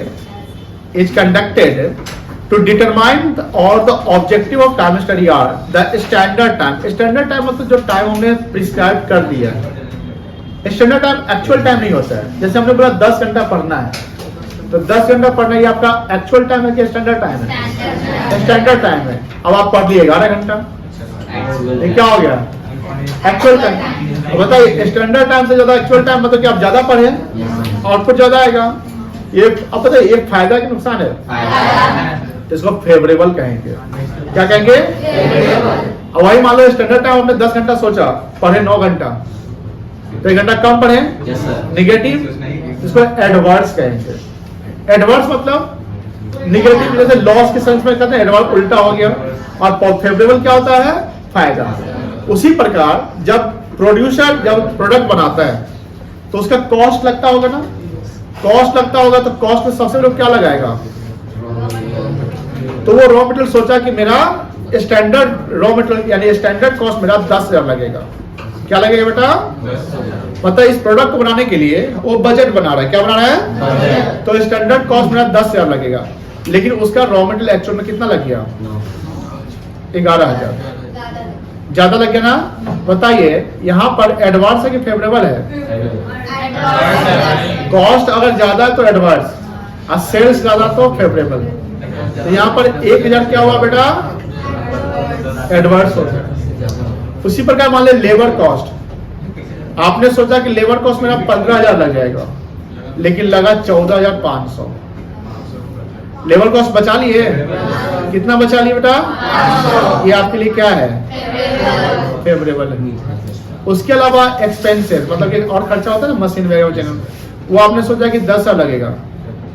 [SPEAKER 1] to determine or the objective of time study are the standard time. Standard time मतलब जो टाइम हमने प्रिस्क्राइब कर दिया है। स्टैंडर्ड टाइम एक्चुअल टाइम नहीं होता है। जैसे हमने बोला 10 घंटा पढ़ना है, तो 10 घंटा पढ़ना ये आपका एक्चुअल टाइम है कि स्टैंडर्ड टाइम है? स्टैंडर्ड टाइम है। अब आप पढ़ लिए 11 घंटा, ये क्या हो गया? Actual time. बताइए, स्टैंडर्ड टाइम से ज्यादा एक्चुअल टाइम मतलब कि आप ज्यादा पढ़े, आउटपुट ज्यादा आएगा। ये अब बताइए, ये फायदा कि नुकसान है? इसको फेवरेबल कहेंगे। क्या कहेंगे? अब वही मान लो स्टैंडर्ड टाइम हमने 10 घंटा सोचा, पढ़े 9 घंटा, तो 1 घंटा कम पढ़े, निगेटिव। इसको एडवर्स कहेंगे। एडवर्स मतलब निगेटिव, जैसे लॉस के सेंस में कहते हैं, एडवर्स उल्टा हो गया। और फेवरेबल क्या होता है? फायदा। उसी प्रकार जब प्रोड्यूसर जब प्रोडक्ट बनाता है तो उसका कॉस्ट लगता होगा ना, कॉस्ट लगता होगा, तो कॉस्ट में सबसे लोग क्या लगाएगा? तो वो रॉ मटेरियल सोचा कि मेरा स्टैंडर्ड रॉ मटेरियल यानी स्टैंडर्ड कॉस्ट मेरा 10,000 लगेगा। क्या लगेगा बेटा? मतलब इस प्रोडक्ट को बनाने के लिए वो बजट बना रहा है। क्या बना रहा है? तो स्टैंडर्ड कॉस्ट मेरा 10,000 लगेगा, लेकिन उसका रॉ मटेरियल एक्चुअल में कितना लग गया? 11,000। ज्यादा लग गया ना? बताइए, यहाँ पर एडवांस है कि फेवरेबल है? कॉस्ट अगर ज्यादा है तो एडवांस, और सेल्स ज्यादा तो फेवरेबल। तो यहाँ पर 1,000 क्या हुआ बेटा? एडवांस हो गया। उसी प्रकार मान ले लेबर कॉस्ट, आपने सोचा कि लेबर कॉस्ट मेरा 15,000 लग जाएगा, लेकिन लगा 14,500। लेबर कॉस्ट बचा लिए? कितना बचा लिए बेटा? ये आपके लिए क्या है? फेवरेबल है। उसके अलावा एक्सपेंसेस मतलब कि और खर्चा होता है ना, मशीन वगैरह, वो आपने सोचा कि 10,000 लगेगा,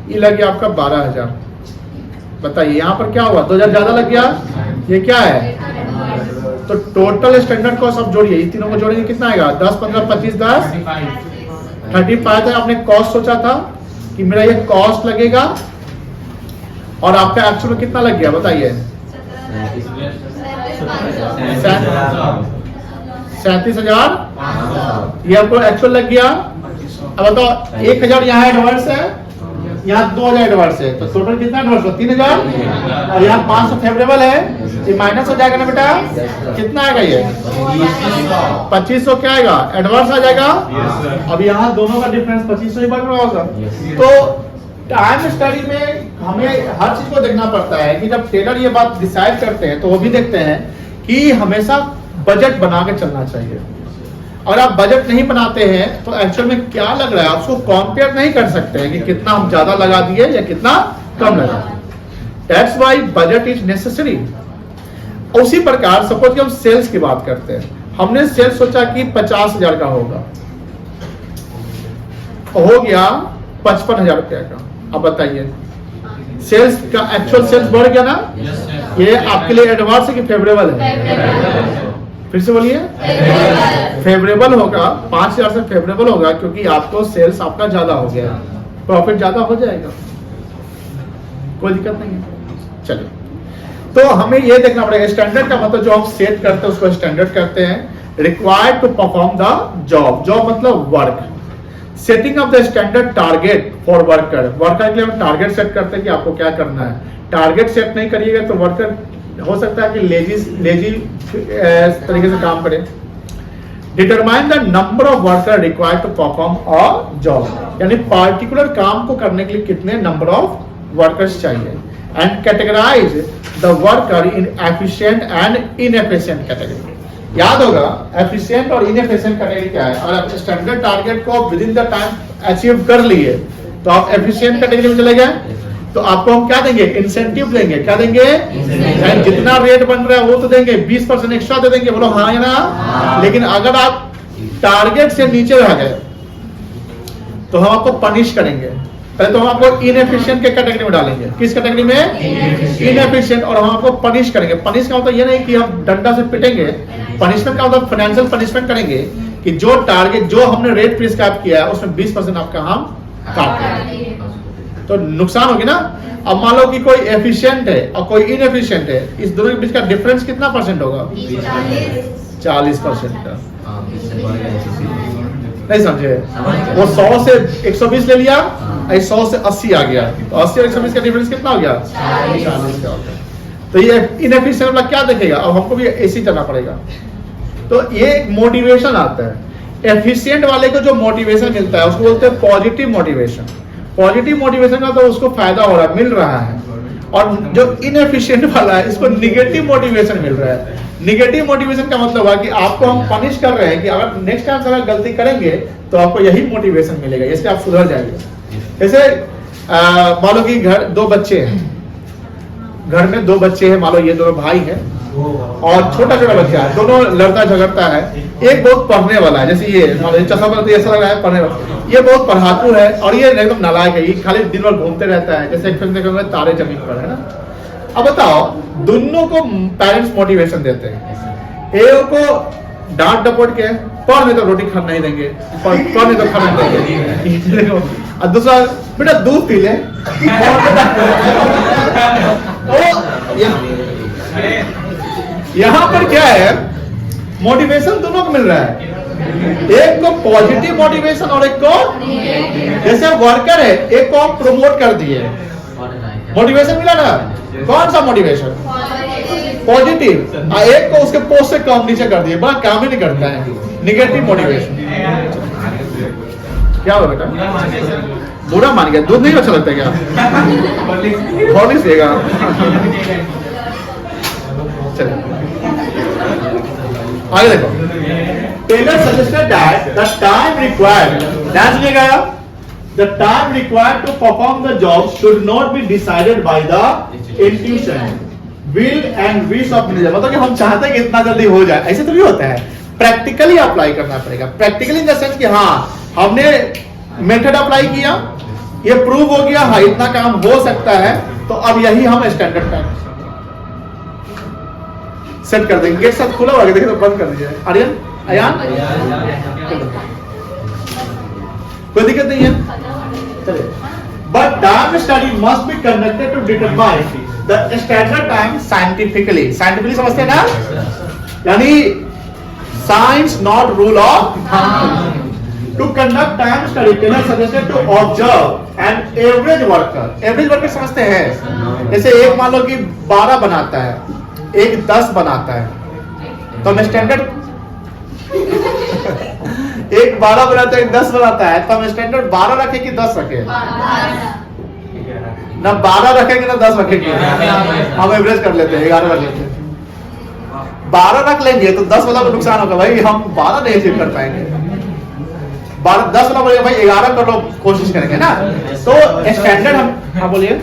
[SPEAKER 1] ये लग गया आपका 12,000। बताइए यहाँ पर क्या हुआ? 2,000 ज्यादा लग गया। ये क्या है? तो टोटल स्टैंडर्ड कॉस्ट आप जोड़िए, इन तीनों को जोड़ेंगे कितना आएगा? 10, 15, 25, 10, 35 है। आपने कॉस्ट सोचा था कि मेरा ये कॉस्ट लगेगा, और आपका एक्चुअल में कितना लग गया? बताइए। 37,000 ये आपको एक्चुअल लग गया। अब बताओ, 1,000 यहाँ एडवांस है, यहाँ 2,000 एडवांस है, तो टोटल कितना एडवांस हो? 3,000। और यहाँ 500 फेवरेबल है, ये माइनस हो जाएगा ना बेटा? कितना आएगा ये? 2500 क्या आएगा? एडवांस आ जाएगा। अब यहाँ दोनों का डिफरेंस 2500 ही बन रहा होगा। तो टाइम स्टडी में हमें हर चीज को देखना पड़ता है कि जब टेलर ये बात डिसाइड करते हैं तो वो भी देखते हैं कि हमेशा बजट बना के चलना चाहिए। और आप बजट नहीं बनाते हैं तो एक्चुअल में क्या लग रहा है, आप उसको कंपेयर नहीं कर सकते हैं कि कितना हम ज्यादा लगा दिए या कितना कम लगा। That's why budget is necessary. उसी प्रकार सपोज कि हम सेल्स की बात करते हैं, हमने सेल्स सोचा कि 50,000 का होगा, हो गया 55,000 रुपया का। अब बताइए, सेल्स का एक्चुअल सेल्स बढ़ गया ना? ये आपके लिए एडवांस है कि फेवरेबल है? फिर से बोलिए। फेवरेबल होगा, 5,000 से फेवरेबल होगा, क्योंकि आपको सेल्स आपका ज्यादा हो गया, प्रॉफिट ज्यादा हो जाएगा, कोई दिक्कत नहीं है। चलिए, तो हमें ये देखना पड़ेगा स्टैंडर्ड का मतलब जो हम सेट करते हैं उसको स्टैंडर्ड करते हैं। Required to perform the job, job मतलब work. Setting of the standard target for worker, worker के लिए हम टारगेट सेट करते हैं कि आपको क्या करना है। टारगेट सेट नहीं करिएगा तो वर्कर हो सकता है कि लेजी तरीके से काम करे। Determine the number of worker required to perform a job, यानी पार्टिकुलर काम को करने के लिए कितने नंबर ऑफ वर्कर्स चाहिए। And categorise the worker in efficient and inefficient category. याद होगा एफिशिएंट और इनएफिशिएंट कैटेगरी क्या है। और आप स्टैंडर्ड टारगेट को with in the time achieve कर लिए तो आप एफिशिएंट कैटेगरी में चले गए। तो आपको हम क्या देंगे, इंसेंटिव देंगे। क्या देंगे, यानी जितना रेट बन रहा है वो तो देंगे, 20% एक्स्ट्रा दे देंगे। बोलो हाँ या ना। लेकिन अगर आप टारगेट से नीचे रह गए तो हम आपको पनिश करेंगे। पहले तो हम आपको इनएफिशिएंट के कैटेगरी में डालेंगे। किस कैटेगरी में, इनएफिशिएंट। और हम आपको पनिश करेंगे। पनिश का मतलब ये नहीं कि हम डंडा से पिटेंगे। पनिशमेंट का मतलब फाइनेंशियल पनिशमेंट करेंगे कि जो टारगेट, जो हमने रेट प्रिस्क्राइब किया है उसमें 20% आपका हम काट देंगे, तो नुकसान होगी ना। अब मान लो कि कोई एफिशिएंट है और कोई इनएफिशिएंट है, इस दोनों के बीच का डिफरेंस कितना परसेंट होगा, 40% का। नहीं समझे, वो 100 से 120 ले लिया, 100 से 80 आ गया, तो 80 और 120 का डिफरेंस कितना हो गया, 40 का हो गया। तो ये इनएफिशिएंट वाला क्या देखेगा, अब हमको भी ऐसे ही करना पड़ेगा। तो ये मोटिवेशन आता है। एफिशिएंट वाले को जो मोटिवेशन मिलता है उसको बोलते हैं पॉजिटिव मोटिवेशन। पॉजिटिव मोटिवेशन का तो उसको फायदा हो रहा है, मिल रहा है। और जो इनएफिशिएंट वाला है इसको निगेटिव मोटिवेशन मिल रहा है। निगेटिव मोटिवेशन का मतलब है कि आपको हम पनिश कर रहे हैं कि अगर नेक्स्ट टाइम अगर गलती करेंगे तो आपको यही मोटिवेशन मिलेगा, इससे आप सुधर जाएंगे। जैसे मान लो कि घर 2 बच्चे हैं, घर में 2 बच्चे हैं, मान लो ये दोनों भाई हैं और छोटा छोटा बच्चा है, दोनों लड़ता झगड़ता है। एक बहुत पढ़ने वाला है, जैसे ये चश्मा तो ऐसा लग रहा है पढ़ने वाला, ये बहुत पढ़ाकू है और ये एकदम नालायक है, ये खाली दिन भर घूमते रहता है। जैसे एक फिल्म देखोगे तारे जमीन पर, है ना। अब बताओ, दोनों को पेरेंट्स मोटिवेशन देते हैं। एक को डांट डपट के पढ़ नहीं तो रोटी खाना नहीं देंगे, पढ़ नहीं तो खाना नहीं देंगे, और दूसरा बेटा दूध पी ले। यहाँ पर क्या है, मोटिवेशन दोनों को मिल रहा है। एक को पॉजिटिव मोटिवेशन और एक को, जैसे वर्कर है, एक को आप प्रमोट कर दिए, मोटिवेशन मिला ना। कौन सा मोटिवेशन, पॉजिटिव। एक को उसके पोस्ट से कम नीचे कर दिए, बड़ा काम ही नहीं करता है, निगेटिव मोटिवेशन। क्या हुआ बेटा, बुरा मान गया, दूध नहीं अच्छा लगता क्या, हॉर्लिक्स देगा। आगे देखो, Taylor suggested that the time required, ध्यान सुनिएगा, the time required to perform the job should not be decided by the intuition, will and wish of manager। मतलब कि हम चाहते हैं कि इतना जल्दी हो जाए, ऐसे तो नहीं होता है। प्रैक्टिकली अप्लाई करना पड़ेगा। प्रैक्टिकली इन द सेंस कि हाँ, हमने मेथड अप्लाई किया, ये प्रूव हो गया, हाँ इतना काम हो सकता है, तो अब यही हम स्टैंडर्ड टाइम सेट कर देंगे। गेट सब खुला हुआ है, देखिए तो बंद कर दीजिए। आर्यन, अयान, कोई दिक्कत नहीं है, चलिए। But time study must be conducted to determine the standard time scientifically। Scientifically समझते हैं ना, यानी science not rule of thumb। To conduct time study, Taylor suggested to observe an average worker। Average worker समझते हैं, जैसे एक मान लो कि 12 बनाता है, एक 10 बनाता है, तो हम स्टैंडर्ड एक 12 बनाता है, एक 10 बनाता है, तो हम स्टैंडर्ड 12 रखे कि 10 रखे, ना 12 रखेंगे ना 10 रखेंगे, हम एवरेज कर लेते हैं, 11 रख लेते हैं। 12 रख लेंगे तो 10 वाला को नुकसान होगा भाई, हम 12 नहीं अचीव कर पाएंगे। 10 वाला बोलेगा भाई 11 कर लो, कोशिश करेंगे ना। तो स्टैंडर्ड हम, हाँ बोलिए,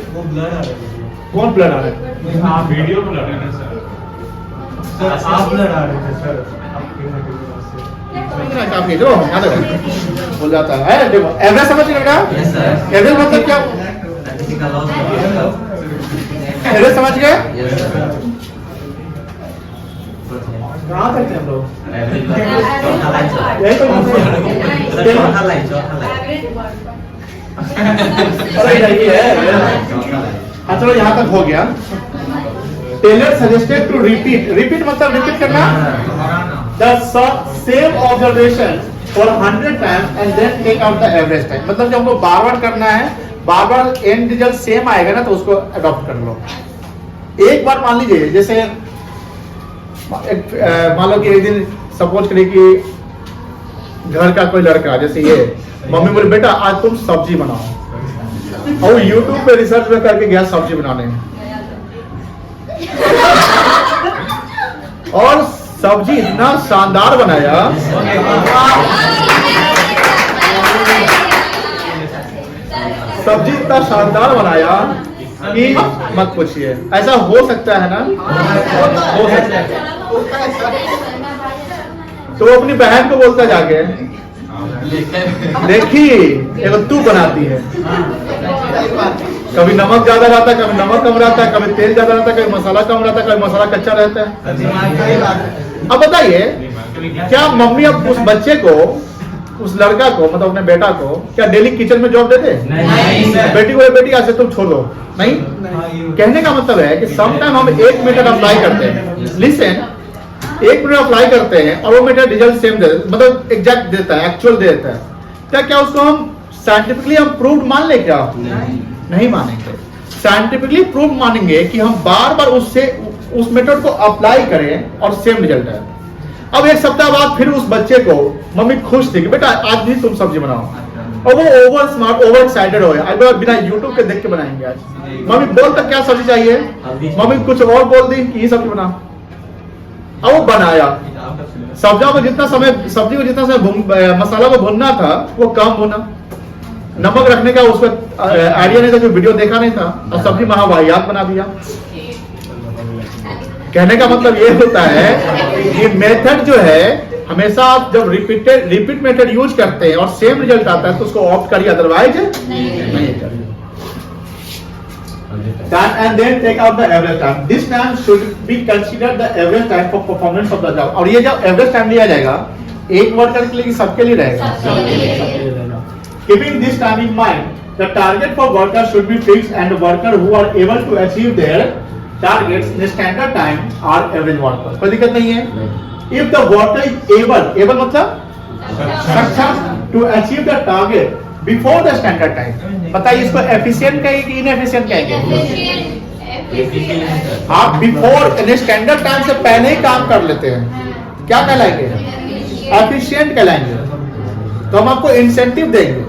[SPEAKER 1] कौन ब्लड आ रहा है,
[SPEAKER 3] हाँ वीडियो में लड़ रहे हैं सर,
[SPEAKER 4] आप लड़ा रहे थे सर,
[SPEAKER 1] काफी जो बोल जाता है। देखो एवरेज समझ बेटा, एवरेज मतलब क्या, एवरेज समझ गए, कहाँ करते हैं हम लोग, यही तो हाँ चलो यहाँ तक हो गया। Taylor suggested to repeat, repeat मतलब रिपीट करना, the same observation for 100 times and then take out the average time। मतलब जब हमको बार-बार करना है, बार-बार एंड रिजल्ट सेम आएगा ना, तो उसको अडॉप्ट कर लो। एक बार मान लीजिए, जैसे मान लो कि एक दिन सपोज करिए कि घर का कोई लड़का, जैसे ये मम्मी बोले बेटा आज तुम सब्जी बनाओ, और यूट्यूब पे रिसर्च में करके गया सब्जी बनाने, और सब्जी इतना शानदार बनाया, सब्जी इतना शानदार बनाया कि मत पूछिए, ऐसा हो सकता है ना, हो सकता है। तो वो अपनी बहन को बोलता जाके, देखी एगो तू बनाती है, कभी नमक ज्यादा रहता है, कभी नमक कम रहता है, कभी तेल ज्यादा रहता है, कभी मसाला कम रहता है, कभी मसाला कच्चा रहता है। अब बताइए, क्या मम्मी अब उस बच्चे को, उस लड़का को, मतलब अपने बेटा को, क्या डेली किचन में जॉब देते?
[SPEAKER 3] नहीं।
[SPEAKER 1] बेटी को बेटी ऐसे तुम छोड़ो, नहीं। कहने का मतलब है कि समटाइम हम एक मेथड अप्लाई करते हैं, लिसन, एक मिनट अप्लाई करते हैं और वो मेथड रिजल्ट सेम दे, मतलब एग्जैक्ट देता है, एक्चुअल दे देता है। क्या उसको हम साइंटिफिकली हम प्रूव मान ले? क्या नहीं मानेंगे। साइंटिफिकली प्रूव मानेंगे कि हम बार बार उससे उस मेथड को अप्लाई करें और सेम रिजल्ट है। अब एक सप्ताह बाद फिर उस बच्चे को मम्मी खुश थी कि बेटा आज भी तुम सब्जी बनाओ, और वो ओवर स्मार्ट, ओवर एक्साइटेड हो गया, बिना यूट्यूब के देख के बनाएंगे। आज मम्मी बोल तक क्या सब्जी चाहिए, मम्मी कुछ और बोल दी कि ये सब्जी बना, अब वो बनाया। सब्जियों को जितना समय मसाला को भुनना था वो कम भुना, नमक रखने का उसको आइडिया नहीं था, जो वीडियो देखा नहीं था, और सब्जी महावाहियात बना दिया। कहने का मतलब ये होता है कि मेथड जो है, हमेशा आप जब रिपीट मेथड यूज करते हैं और सेम रिजल्ट आता है तो उसको ऑप्ट करिए, अदरवाइज नहीं करिए। And then take out the average time. This time should be considered the average time for performance of the job. और ये जब एवरेज टाइम लिया जाएगा, एक वर्कर के लिए सबके लिए रहेगा। Keeping this time in mind, the target for workers should be fixed, and workers who are able to achieve their targets in standard time are average workers. कोई दिक्कत नहीं है। If the worker is able मतलब सक्षम to achieve the target before the standard time, बताइए इसको efficient कहेंगे कि इनएफिशिएंट कहेंगे? आप बिफोर स्टैंडर्ड टाइम से पहले ही काम कर लेते हैं, क्या कहलाएंगे? एफिशिएंट कहलाएंगे। तो हम आपको इंसेंटिव देंगे,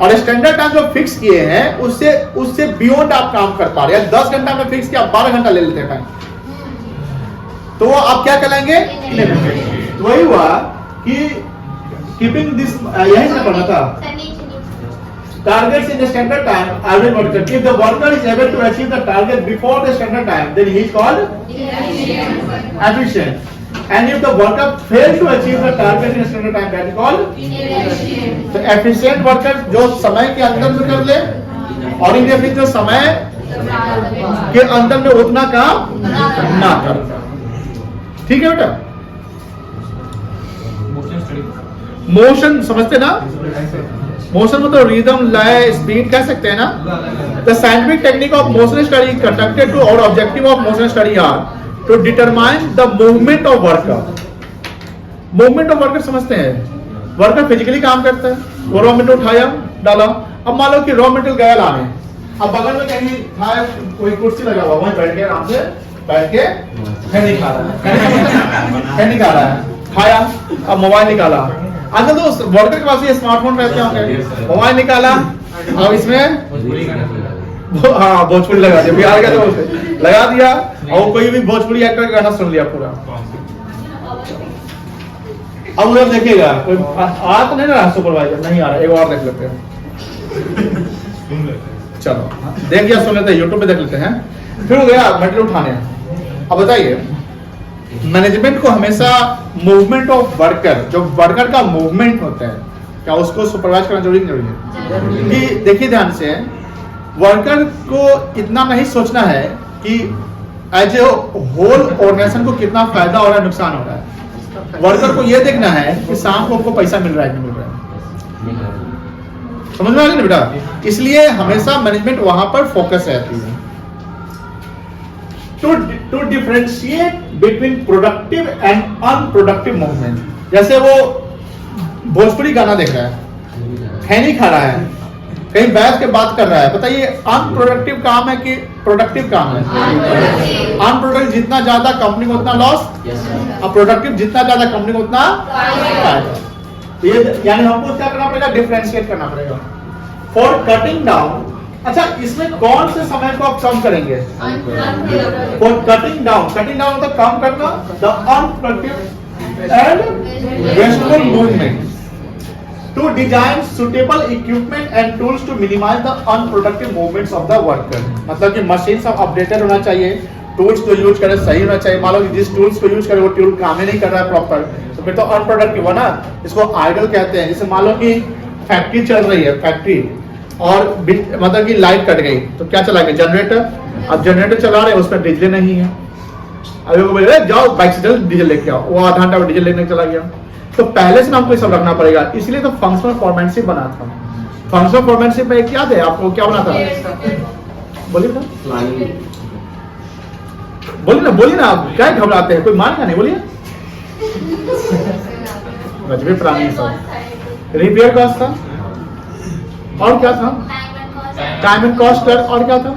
[SPEAKER 1] और स्टैंडर्ड टाइम जो फिक्स किए हैं उससे बियॉन्ड आप काम कर पा रहे हैं। 10 घंटा में फिक्स किया, 12 घंटा ले लेते हैं टाइम, तो वो आप क्या कहलाएंगे? तो वही हुआ कि कीपिंग दिस, यही से पढ़ा था, targets in the standard time, average worker. If the worker is able to achieve the target before the standard time, then he is called efficient. And if the worker fails to achieve the target in the standard time, that is called inefficient. So efficient worker जो समय के अंदर में कर ले, और inefficient जो समय के अंदर में उतना काम ना कर। ठीक है बेटा? मोशन समझते ना? मोशन में तो रिदम, लय, स्पीड कह सकते हैं ना। The scientific technique of motion study conducted to और objective of motion study are to determine the movement of worker. Movement of worker समझते हैं, वर्कर फिजिकली काम करता है, वो रॉ मटेरियल उठाया डाला। अब मान लो कि रॉ मटेरियल गया लाने, अब बगल में कहीं था कोई कुर्सी लगा हुआ, वहीं बैठ के आराम से बैठ के खैनी खा रहा है, खाया, अब मोबाइल निकाला। अच्छा, तो वर्कर के पास ये स्मार्टफोन रहते होंगे, मोबाइल निकाला, अब इसमें हाँ भोजपुरी लगा दिया, बिहार का तो लगा दिया, और कोई भी भोजपुरी एक्टर का गाना सुन लिया पूरा। अब उधर देखेगा कोई आ तो नहीं रहा, सुपरवाइजर नहीं आ रहा, एक और देख लेते हैं, चलो देख लिया, सुन लेते हैं, यूट्यूब पे देख लेते हैं। फिर गया मटेरियल उठाने। अब बताइए, मैनेजमेंट को हमेशा मूवमेंट ऑफ वर्कर, जो वर्कर का मूवमेंट होता है, क्या उसको सुपरवाइज करना जरूरी है? कि देखिए ध्यान से, वर्कर को इतना नहीं सोचना है कि एज ए होल ऑर्गेनाइजेशन को कितना फायदा हो रहा है, नुकसान हो रहा है। वर्कर को यह देखना है कि शाम को हमको पैसा मिल रहा है कि नहीं मिल रहा है। समझ में आ गया ना बेटा? इसलिए हमेशा मैनेजमेंट वहां पर फोकस रहती है। To differentiate between productive and unproductive movement, जैसे वो भोजपुरी गाना देख रहा है, खैनी खा रहा है, कहीं बैठ के बात कर रहा है, बताइए अनप्रोडक्टिव काम है कि प्रोडक्टिव काम है? अनप्रोडक्टिव जितना ज्यादा कंपनी को उतना लॉस, और प्रोडक्टिव जितना ज्यादा कंपनी को उतना फायदा। ये यानी हमको क्या करना पड़ेगा? डिफरेंशिएट करना पड़ेगा। फॉर कटिंग डाउन, अच्छा इसमें कौन से समय को आप कम करेंगे? फॉर कटिंग डाउन मतलब कम करना the unproductive and wasteful movement, to design suitable equipment and tools to minimise the unproductive movements of the worker. मतलब कि मशीन सब अपडेटेड होना चाहिए, टूल्स को यूज करें सही होना चाहिए। मान लो कि जिस टूल्स को यूज करें वो टूल काम ही नहीं कर रहा है प्रॉपर, तो फिर तो अनप्रोडक्टिव हो ना, इसको आइडल कहते हैं। जैसे मान लो कि फैक्ट्री चल रही है, फैक्ट्री और मतलब कि लाइट कट गई तो क्या चलाएंगे, जनरेटर। अब जनरेटर चला रहे हैं, उसमें डीजल नहीं है, अभी वो बोले जाओ बाइक से चल डीजल लेके आओ, वो आधा घंटा डीजल लेने चला गया। तो पहले से हमको सब रखना पड़ेगा, इसलिए तो फंक्शनल फॉर्मेटशिप बना था। फंक्शनल फॉर्मेटशिप में क्या है आपको, क्या बना था, बोलिए ना, बोलिए ना आप क्या घबराते हैं, कोई मानेगा नहीं, बोलिए। गजबे प्राणी सब। रिपेयर कॉस्ट था और क्या था, टाइम एंड कॉस्ट, और क्या था,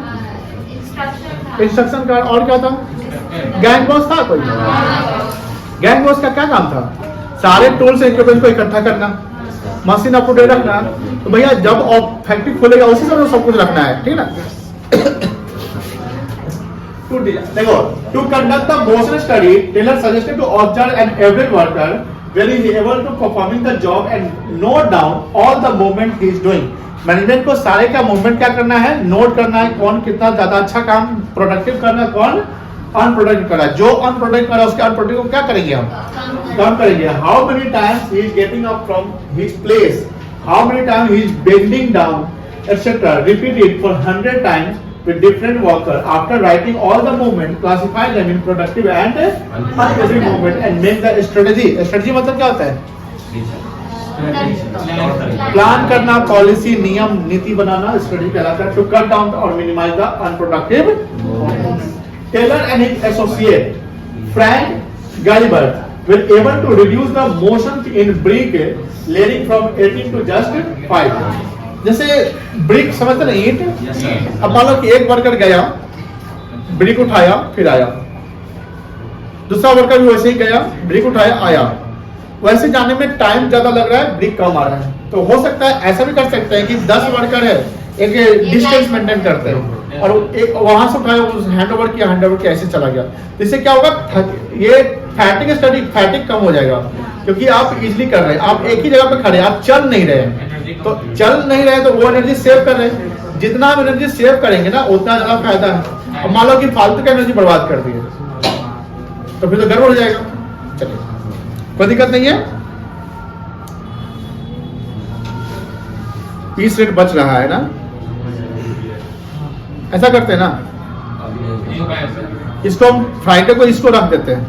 [SPEAKER 1] इंस्ट्रक्शन कार्ड, और क्या था, गैंग बॉस था कोई। गैंग बॉस का क्या काम था, सारे टूल्स इक्विपमेंट को इकट्ठा करना, मशीन अप टू डेट रखना। तो भैया जब फैक्ट्री खोलेगा उसी समय सब कुछ रखना है, ठीक है ना। देखो, to conduct the motion study Taylor suggested to observe and every worker well is able to performing the job and note down all the movement he is doing. Management को सारे का मूवमेंट क्या करना है, नोट करना है, कौन कितना ज्यादा अच्छा काम प्रोडक्टिव करना है, कौन अनप्रोडक्टिव कर रहा है। जो अनप्रोडक्टिव कर रहा है उसके अनप्रोडक्टिव को क्या करेंगे हम, कम करेंगे। How many times he is getting up from his place, how many times he is bending down etcetera. Repeat it for 100 times with different worker. After writing all the movement, classify them in productive and unproductive movement and make the strategy. Strategy मतलब क्या होता है, plan करना, policy, नियम, नीति बनाना, strategy कहलाता है। To cut down और minimize the unproductive. Taylor and his associate Frank Gilbreth will able to reduce the motion in brick layering from 18 to just 5। जैसे ब्रिक समझते ना, ईंट। अब मान लो कि एक वर्कर गया, ब्रिक उठाया फिर आया, दूसरा वर्कर भी वैसे ही गया, ब्रिक उठाया आया। वैसे जाने में टाइम ज्यादा लग रहा है, ब्रिक कम आ रहा है। तो हो सकता है ऐसा भी कर सकते हैं कि 10 वर्कर है, एक डिस्टेंस मेंटेन करते हैं और एक वहां से उठाया, हैंड ओवर किया ऐसे चला गया। तो इससे क्या होगा, ये फैटिक स्टडी, फैटिक कम हो जाएगा क्योंकि आप इजिली कर रहे हैं, आप एक ही जगह पे खड़े, आप चल नहीं रहे। तो चल नहीं रहे तो वो एनर्जी सेव कर रहे हैं। जितना आप एनर्जी सेव करेंगे ना उतना ज्यादा फायदा है। अब मान लो कि फालतू का एनर्जी बर्बाद कर दिए तो फिर तो गड़बड़ हो जाएगा। चलिए कोई दिक्कत नहीं है, पीस रेट बच रहा है ना, ऐसा करते हैं ना। इसको हम फ्राइडे को इसको रख देते हैं,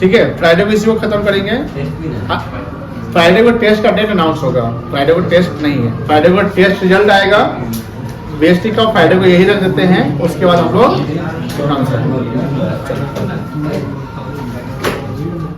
[SPEAKER 1] ठीक है, फ्राइडे को इसी को खत्म करेंगे। फ्राइडे को टेस्ट का डेट अनाउंस होगा, फ्राइडे को टेस्ट नहीं है, फ्राइडे को टेस्ट रिजल्ट आएगा। बेस्टिक का फ्राइडे को यही रख देते हैं, उसके बाद हम लोग